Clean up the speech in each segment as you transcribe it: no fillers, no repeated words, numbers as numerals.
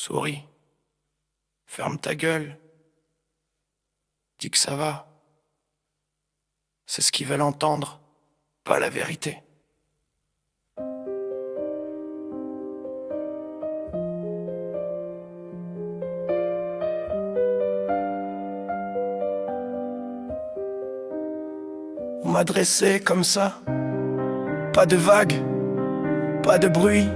Souris, ferme ta gueule, dis que ça va. C'est ce qu'ils veulent entendre, pas la vérité. On m'a dressé comme ça, pas de vagues, pas de bruit.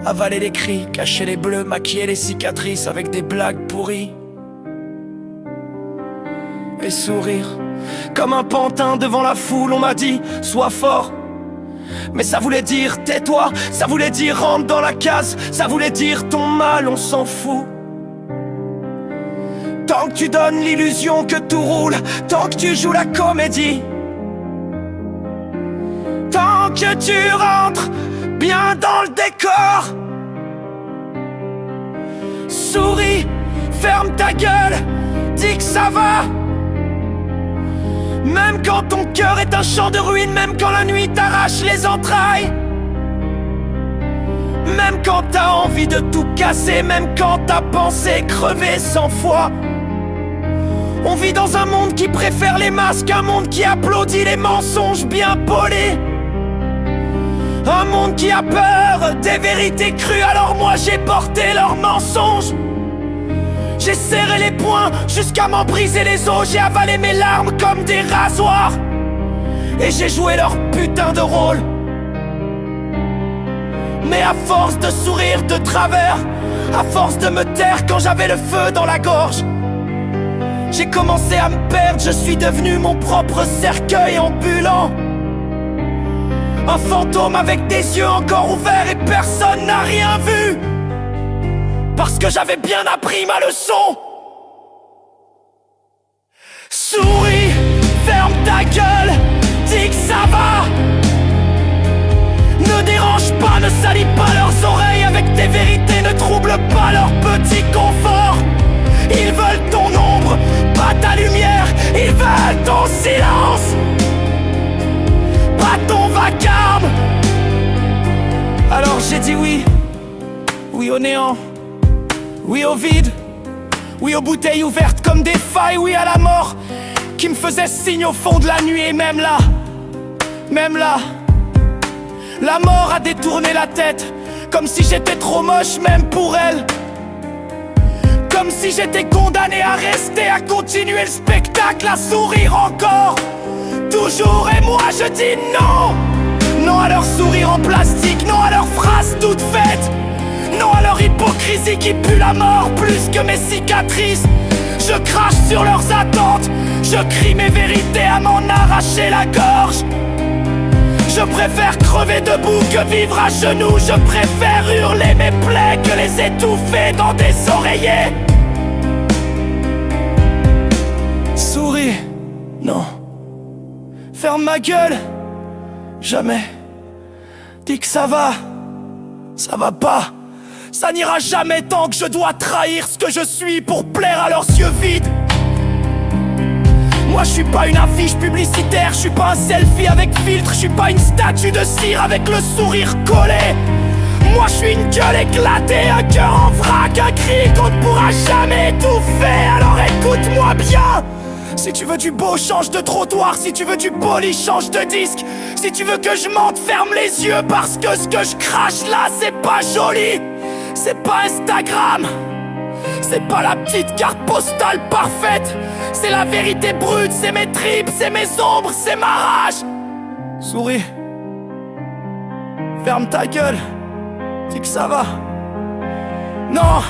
Avaler les cris, cacher les bleus, maquiller les cicatrices avec des blagues pourries. Et sourire, comme un pantin devant la foule, on m'a dit, sois fort. Mais ça voulait dire, tais-toi, ça voulait dire, rentre dans la case, ça voulait dire, ton mal, on s'en fout. Tant que tu donnes l'illusion que tout roule, tant que tu joues la comédie, tant que tu rentres bien dans le décor. Souris, ferme ta gueule, dis que ça va. Même quand ton cœur est un champ de ruines, même quand la nuit t'arrache les entrailles, même quand t'as envie de tout casser, même quand t'as pensé crever 100 fois. On vit dans un monde qui préfère les masques, un monde qui applaudit les mensonges bien polis, un monde qui a peur des vérités crues. Alors moi j'ai porté leurs mensonges, j'ai serré les poings jusqu'à m'en briser les os, j'ai avalé mes larmes comme des rasoirs, et j'ai joué leur putain de rôle. Mais à force de sourire de travers, à force de me taire quand j'avais le feu dans la gorge, j'ai commencé à me perdre, je suis devenu mon propre cercueil ambulant. Un fantôme avec des yeux encore ouverts et personne n'a rien vu, parce que j'avais bien appris ma leçon. Souris, ferme ta gueule, dis que ça va. Ne dérange pas, ne salis pas leurs oreilles avec tes vérités, ne trouble pas leur petit confort. Ils veulent ton ombre, pas ta lumière, ils veulent ton silence, pas ton vacarme. Alors j'ai dit oui, oui au néant, oui au vide, oui aux bouteilles ouvertes comme des failles, oui à la mort qui me faisait signe au fond de la nuit. Et même là, la mort a détourné la tête, comme si j'étais trop moche même pour elle, comme si j'étais condamné à rester, à continuer le spectacle, à sourire encore, toujours. Et moi je dis non, non à leur sourire en plastique, non à leurs phrases toutes faites, non à leur hypocrisie qui pue la mort plus que mes cicatrices. Je crache sur leurs attentes, je crie mes vérités à m'en arracher la gorge. Je préfère crever debout que vivre à genoux, je préfère hurler mes plaies que les étouffer dans des oreillers. Souris, non. Ferme ma gueule, jamais. Dis que ça va pas. Ça n'ira jamais tant que je dois trahir ce que je suis pour plaire à leurs yeux vides. Moi je suis pas une affiche publicitaire, je suis pas un selfie avec filtre, je suis pas une statue de cire avec le sourire collé. Moi je suis une gueule éclatée, un cœur en vrac, un cri qu'on ne pourra jamais étouffer. Alors écoute-moi bien, si tu veux du beau, change de trottoir. Si tu veux du poli, change de disque. Si tu veux que je mente, ferme les yeux, parce que ce que je crache là, c'est pas joli. C'est pas Instagram, c'est pas la petite carte postale parfaite. C'est la vérité brute, c'est mes tripes, c'est mes ombres, c'est ma rage. Souris, ferme ta gueule, dis que ça va. Non,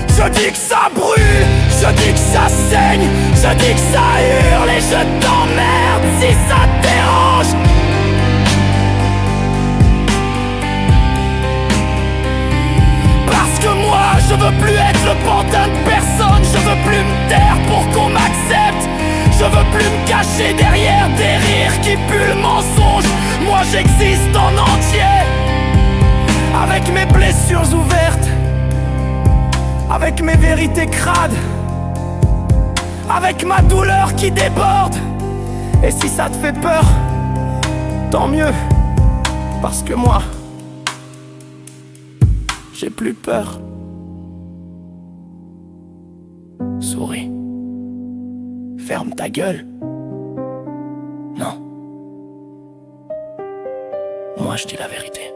je dis que ça brûle, je dis que ça saigne, je dis que ça hurle et je t'emmerde si ça te dérange. Parce que moi je veux plus être le pantin de personne, je veux plus me taire pour qu'on m'accepte, je veux plus me cacher derrière des rires qui puent le mensonge. Moi j'existe en entier, avec mes blessures ouvertes, avec mes vérités crades, avec ma douleur qui déborde. Et si ça te fait peur, tant mieux, parce que moi j'ai plus peur. Souris. Ferme ta gueule. Non. Moi je dis la vérité.